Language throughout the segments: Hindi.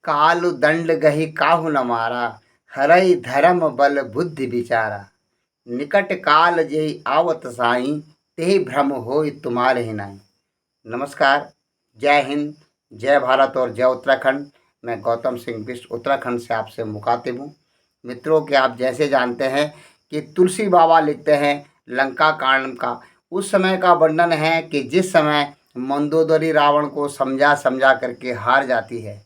काल दंड गही काहू न मारा, हरई धर्म बल बुद्धि विचारा। निकट काल जेहि आवत साई, तेहि भ्रम होय तुम्हारे ही नाई। नमस्कार, जय हिंद, जय भारत और जय उत्तराखंड। मैं गौतम सिंह बिष्ट उत्तराखंड से आपसे मुखातिब हूँ। मित्रों के आप जैसे जानते हैं कि तुलसी बाबा लिखते हैं लंका कांड का उस समय का वर्णन है कि जिस समय मंदोदरी रावण को समझा समझा करके हार जाती है।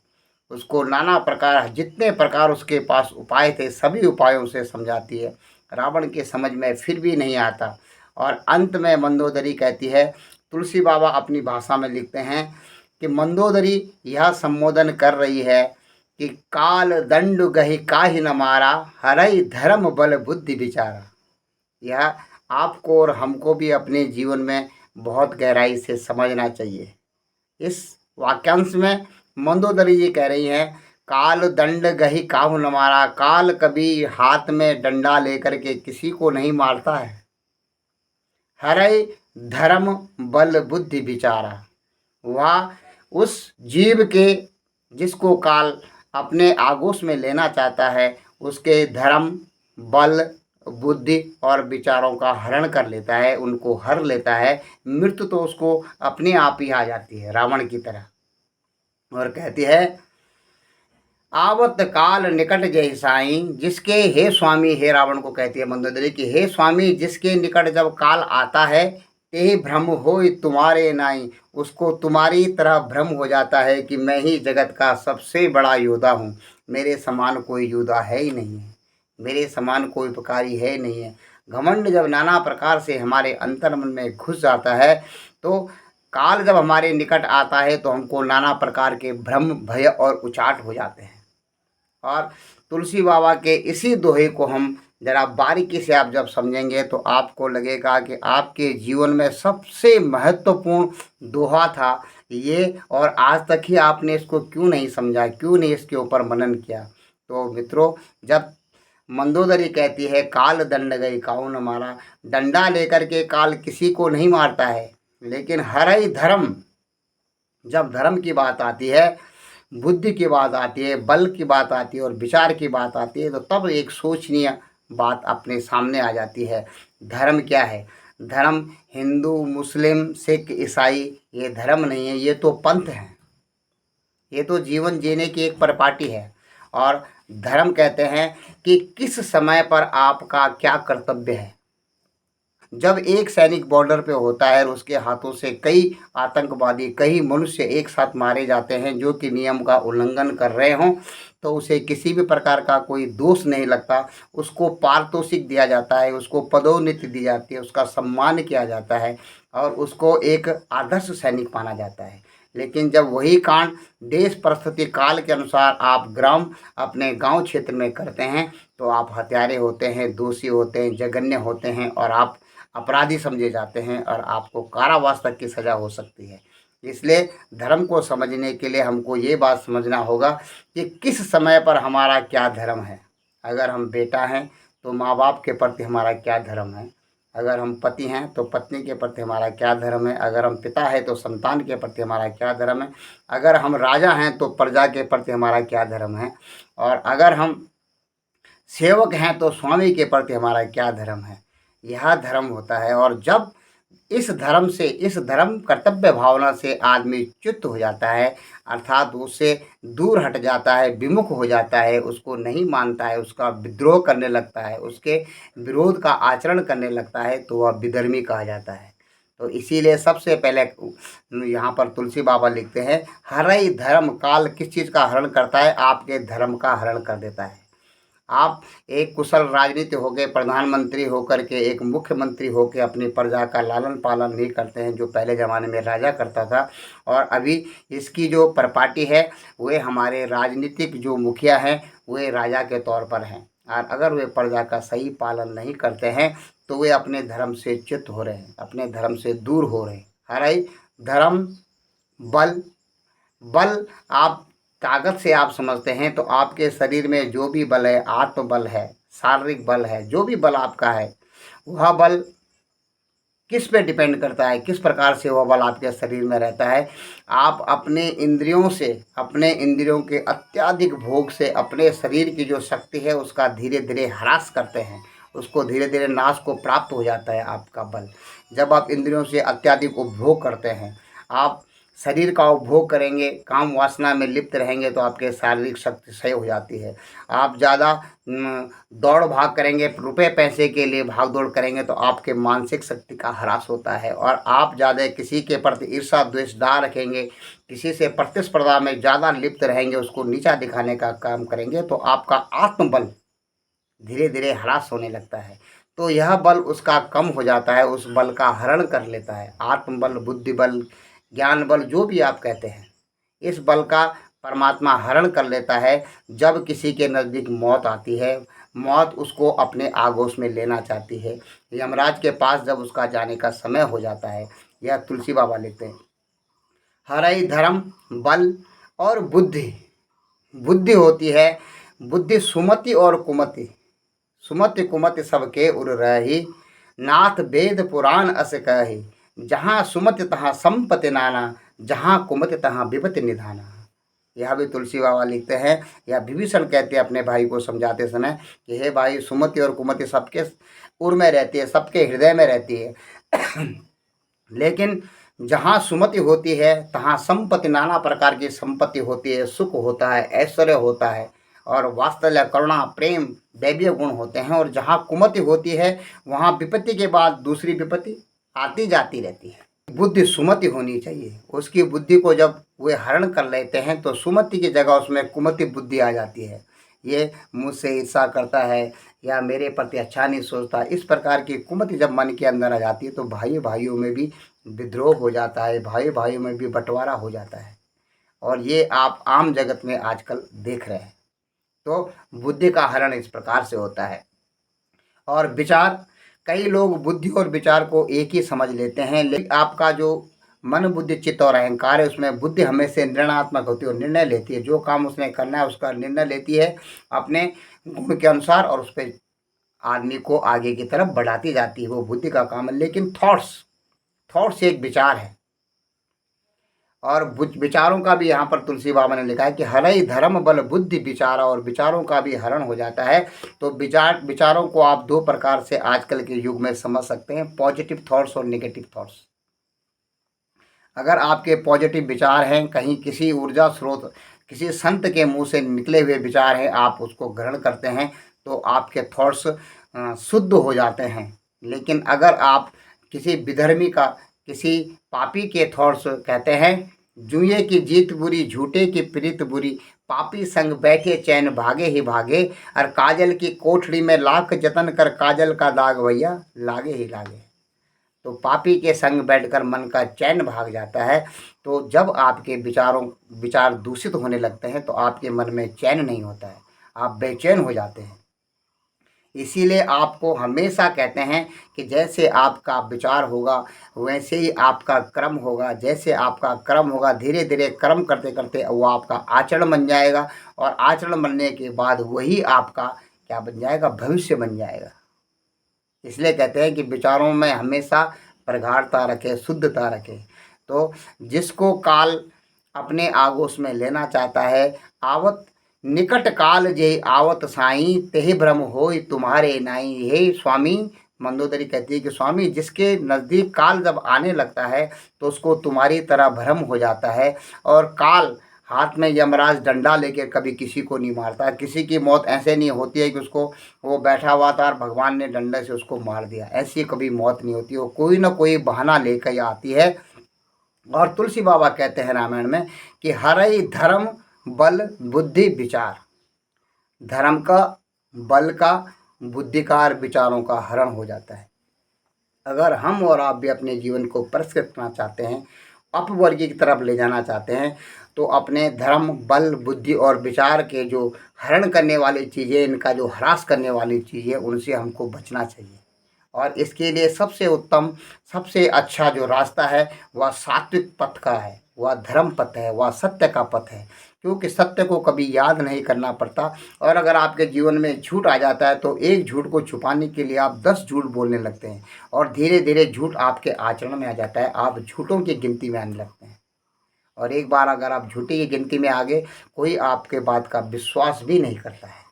उसको नाना प्रकार जितने प्रकार उसके पास उपाय थे सभी उपायों से समझाती है। रावण के समझ में फिर भी नहीं आता और अंत में मंदोदरी कहती है, तुलसी बाबा अपनी भाषा में लिखते हैं कि मंदोदरी यह संबोधन कर रही है कि काल दंड गहि काहि न मारा, हरई धर्म बल बुद्धि विचारा। यह आपको और हमको भी अपने जीवन में बहुत गहराई से समझना चाहिए। इस वाक्यांश में मंदोदरी जी कह रही हैं, काल दंड गही काहू न मारा। काल कभी हाथ में डंडा लेकर के किसी को नहीं मारता है। हरई धर्म बल बुद्धि विचारा। वह उस जीव के जिसको काल अपने आगोश में लेना चाहता है उसके धर्म बल बुद्धि और विचारों का हरण कर लेता है, उनको हर लेता है। मृत्यु तो उसको अपने आप ही आ जाती है रावण की तरह। और कहती है, आवत काल निकट जय साई, जिसके हे स्वामी, हे रावण को कहती है मंदोदरी की हे स्वामी, जिसके निकट जब काल आता है ते भ्रम होय तुम्हारे नाई। उसको तुम्हारी तरह भ्रम हो जाता है कि मैं ही जगत का सबसे बड़ा योद्धा हूँ। मेरे समान कोई योद्धा है ही नहीं है, मेरे समान कोई उपकारी है ही नहीं है। घमंड जब नाना प्रकार से हमारे अंतर्मन में घुस जाता है तो काल जब हमारे निकट आता है तो हमको नाना प्रकार के भ्रम भय और उचाट हो जाते हैं। और तुलसी बाबा के इसी दोहे को हम जरा बारीकी से आप जब समझेंगे तो आपको लगेगा कि आपके जीवन में सबसे महत्वपूर्ण दोहा था ये, और आज तक ही आपने इसको क्यों नहीं समझा, क्यों नहीं इसके ऊपर मनन किया। तो मित्रों, जब मंदोदरी कहती है काल दंड गई काहू न मारा, डंडा लेकर के काल किसी को नहीं मारता है, लेकिन हरई धर्म, जब धर्म की बात आती है, बुद्धि की बात आती है, बल की बात आती है और विचार की बात आती है, तो तब एक सोचनीय बात अपने सामने आ जाती है। धर्म क्या है? धर्म हिंदू मुस्लिम सिख ईसाई ये धर्म नहीं है, ये तो पंथ है, ये तो जीवन जीने की एक परिपाटी है। और धर्म कहते हैं कि किस समय पर आपका क्या कर्तव्य है। जब एक सैनिक बॉर्डर पे होता है और उसके हाथों से कई आतंकवादी, कई मनुष्य एक साथ मारे जाते हैं जो कि नियम का उल्लंघन कर रहे हों, तो उसे किसी भी प्रकार का कोई दोष नहीं लगता। उसको पारितोषिक दिया जाता है, उसको पदोन्नति दी जाती है, उसका सम्मान किया जाता है और उसको एक आदर्श सैनिक माना जाता है। लेकिन जब वही कांड देश परिस्थिति काल के अनुसार आप अपने गांव क्षेत्र में करते हैं तो आप हत्यारे होते हैं, दोषी होते हैं, जघन्य होते हैं और आप अपराधी समझे जाते हैं और आपको कारावास तक की सज़ा हो सकती है। इसलिए धर्म को समझने के लिए हमको ये बात समझना होगा कि किस समय पर हमारा क्या धर्म है। अगर हम बेटा हैं तो माँ बाप के प्रति हमारा क्या धर्म है, अगर हम पति हैं तो पत्नी के प्रति हमारा क्या धर्म है, अगर हम पिता हैं तो संतान के प्रति हमारा क्या धर्म है, अगर हम राजा हैं तो प्रजा के प्रति हमारा क्या धर्म है, और अगर हम सेवक हैं तो स्वामी के प्रति हमारा क्या धर्म है। यह धर्म होता है। और जब इस धर्म कर्तव्य भावना से आदमी च्युत हो जाता है, अर्थात उससे दूर हट जाता है, विमुख हो जाता है, उसको नहीं मानता है, उसका विद्रोह करने लगता है, उसके विरोध का आचरण करने लगता है, तो वह विधर्मी कहा जाता है। तो इसीलिए सबसे पहले यहाँ पर तुलसी बाबा लिखते हैं, हरई धर्म, काल किस चीज़ का हरण करता है? आपके धर्म का हरण कर देता है। आप एक कुशल राजनीति हो गए, प्रधानमंत्री होकर के, एक मुख्यमंत्री होकर अपनी प्रजा का लालन पालन नहीं करते हैं, जो पहले ज़माने में राजा करता था। और अभी इसकी जो परिपाटी है वे हमारे राजनीतिक जो मुखिया हैं वे राजा के तौर पर हैं, और अगर वे प्रजा का सही पालन नहीं करते हैं तो वे अपने धर्म से च्युत हो रहे हैं, अपने धर्म से दूर हो रहे हैं। हर धर्म बल, बल आप ताकत से आप समझते हैं तो आपके शरीर में जो भी बल है, आत्मबल है, शारीरिक बल है, जो भी बल आपका है, वह बल किस पे डिपेंड करता है, किस प्रकार से वो बल आपके शरीर में रहता है। आप अपने इंद्रियों से, अपने इंद्रियों के अत्यधिक भोग से अपने शरीर की जो शक्ति है उसका धीरे धीरे ह्रास करते हैं, उसको धीरे धीरे नाश को प्राप्त हो जाता है आपका बल। जब आप इंद्रियों से अत्यधिक उपभोग करते हैं, आप शरीर का उपभोग करेंगे, काम वासना में लिप्त रहेंगे तो आपके शारीरिक शक्ति क्षय हो जाती है। आप ज़्यादा दौड़ भाग करेंगे, रुपए पैसे के लिए भाग दौड़ करेंगे तो आपके मानसिक शक्ति का ह्रास होता है। और आप ज़्यादा किसी के प्रति ईर्षा द्वेष रखेंगे, किसी से प्रतिस्पर्धा में ज़्यादा लिप्त रहेंगे, उसको नीचा दिखाने का काम करेंगे तो आपका आत्मबल धीरे धीरे ह्रास होने लगता है। तो यह बल उसका कम हो जाता है, उस बल का हरण कर लेता है। आत्मबल, बुद्धि बल, ज्ञान बल, जो भी आप कहते हैं, इस बल का परमात्मा हरण कर लेता है। जब किसी के नज़दीक मौत आती है, मौत उसको अपने आगोश में लेना चाहती है, यमराज के पास जब उसका जाने का समय हो जाता है, यह तुलसी बाबा लिखते हैं, हरई धर्म बल और बुद्धि। बुद्धि होती है, बुद्धि सुमति और कुमति, सुमति कुमति सबके उर रही, नाथ वेद पुराण अस कही, जहाँ सुमति तहाँ संपत्ति नाना, जहाँ कुमति तहाँ विपत्ति निधाना। यह भी तुलसी बाबा लिखते हैं, या विभीषण कहते हैं अपने भाई को समझाते समय कि हे भाई, सुमति और कुमति सबके उर में रहती है, सबके हृदय में रहती है लेकिन जहाँ सुमति होती है तहाँ संपत्ति, नाना प्रकार की संपत्ति होती है, सुख होता है, ऐश्वर्य होता है और वात्सल्य, करुणा, प्रेम, दैवीय गुण होते हैं। और जहाँ कुमति होती है वहाँ विपत्ति के बाद दूसरी विपत्ति आती जाती रहती है। बुद्धि सुमति होनी चाहिए, उसकी बुद्धि को जब वे हरण कर लेते हैं तो सुमति की जगह उसमें कुमति बुद्धि आ जाती है। ये मुझसे ईर्षा करता है या मेरे प्रति अच्छा नहीं सोचता, इस प्रकार की कुमति जब मन के अंदर आ जाती है तो भाई भाइयों में भी विद्रोह हो जाता है, भाई भाइयों में भी बंटवारा हो जाता है। और ये आप आम जगत में आजकल देख रहे हैं। तो बुद्धि का हरण इस प्रकार से होता है। और विचार, कई लोग बुद्धि और विचार को एक ही समझ लेते हैं, लेकिन आपका जो मन, बुद्धि, चित्त और अहंकार है उसमें बुद्धि हमेशा निर्णयात्मक होती है और निर्णय लेती है। जो काम उसने करना है उसका निर्णय लेती है अपने गुण के अनुसार और उस पर आदमी को आगे की तरफ बढ़ाती जाती है, वो बुद्धि का काम है। लेकिन थॉट्स एक विचार है, और विचारों का भी यहाँ पर तुलसी बाबा ने लिखा है कि हरई धर्म बल बुद्धि विचारा, और विचारों का भी हरण हो जाता है। तो विचारों को आप दो प्रकार से आजकल के युग में समझ सकते हैं, पॉजिटिव थॉट्स और नेगेटिव थॉट्स। अगर आपके पॉजिटिव विचार हैं, कहीं किसी ऊर्जा स्रोत, किसी संत के मुंह से निकले हुए विचार हैं, आप उसको ग्रहण करते हैं तो आपके थॉट्स शुद्ध हो जाते हैं। लेकिन अगर आप किसी विधर्मी का, किसी पापी के थॉट्स कहते हैं, जुए की जीत बुरी, झूठे की प्रीत बुरी, पापी संग बैठे चैन भागे ही भागे, और काजल की कोठरी में लाख जतन कर, काजल का दाग भैया लागे ही लागे। तो पापी के संग बैठकर मन का चैन भाग जाता है। तो जब आपके विचार दूषित होने लगते हैं तो आपके मन में चैन नहीं होता है, आप बेचैन हो जाते हैं। इसीलिए आपको हमेशा कहते हैं कि जैसे आपका विचार होगा वैसे ही आपका कर्म होगा, जैसे आपका कर्म होगा धीरे धीरे कर्म करते करते वो आपका आचरण बन जाएगा, और आचरण बनने के बाद वही आपका क्या बन जाएगा, भविष्य बन जाएगा। इसलिए कहते हैं कि विचारों में हमेशा प्रगाढ़ता रखे, शुद्धता रखे। तो जिसको काल अपने आगोश में लेना चाहता है, आवत निकट काल जे आवत साईं, तेहि भ्रम होय तुम्हारे नाई। हे स्वामी, मंदोदरी कहती है कि स्वामी, जिसके नज़दीक काल जब आने लगता है तो उसको तुम्हारी तरह भ्रम हो जाता है। और काल हाथ में यमराज डंडा लेके कभी किसी को नहीं मारता। किसी की मौत ऐसे नहीं होती है कि उसको, वो बैठा हुआ था और भगवान ने डंडे से उसको मार दिया, ऐसी कभी मौत नहीं होती। वो कोई ना कोई बहाना लेकर आती है। और तुलसी बाबा कहते हैं रामायण में कि हरई धर्म बल बुद्धि विचार, धर्म का, बल का, बुद्धि का और विचारों का हरण हो जाता है। अगर हम और आप भी अपने जीवन को परिष्कृत करना चाहते हैं, अपवर्गीय की तरफ ले जाना चाहते हैं, तो अपने धर्म, बल, बुद्धि और विचार के जो हरण करने वाली चीज़ें, इनका जो ह्रास करने वाली चीज़ें, उनसे हमको बचना चाहिए। और इसके लिए सबसे उत्तम, सबसे अच्छा जो रास्ता है वह सात्विक पथ का है, वह धर्म पथ है, वह सत्य का पथ है। क्योंकि सत्य को कभी याद नहीं करना पड़ता। और अगर आपके जीवन में झूठ आ जाता है तो एक झूठ को छुपाने के लिए आप 10 झूठ बोलने लगते हैं और धीरे धीरे झूठ आपके आचरण में आ जाता है, आप झूठों की गिनती में आने लगते हैं। और एक बार अगर आप झूठी की गिनती में आ गए, कोई आपके बात का विश्वास भी नहीं करता है।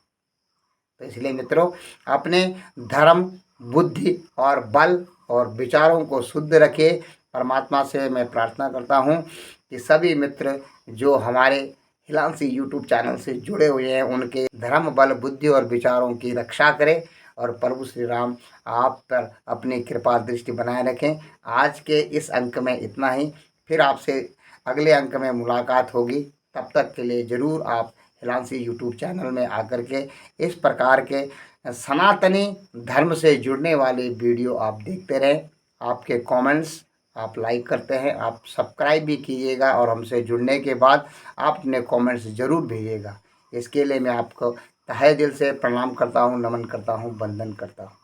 तो इसलिए मित्रों, अपने धर्म, बुद्धि और बल और विचारों को शुद्ध रखिए। परमात्मा से मैं प्रार्थना करता हूँ कि सभी मित्र जो हमारे हिलांसी यूट्यूब चैनल से जुड़े हुए हैं, उनके धर्म, बल, बुद्धि और विचारों की रक्षा करें और प्रभु श्री राम आप पर अपनी कृपा दृष्टि बनाए रखें। आज के इस अंक में इतना ही, फिर आपसे अगले अंक में मुलाकात होगी। तब तक के लिए ज़रूर आप हिलांसी यूट्यूब चैनल में आकर के इस प्रकार के सनातनी धर्म से जुड़ने वाले वीडियो आप देखते रहें। आपके कमेंट्स आप लाइक करते हैं, आप सब्सक्राइब भी कीजिएगा और हमसे जुड़ने के बाद आप अपने कमेंट्स ज़रूर भेजिएगा। इसके लिए मैं आपको तहे दिल से प्रणाम करता हूँ, नमन करता हूँ, वंदन करता हूँ।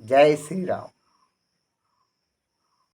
जय श्री राम।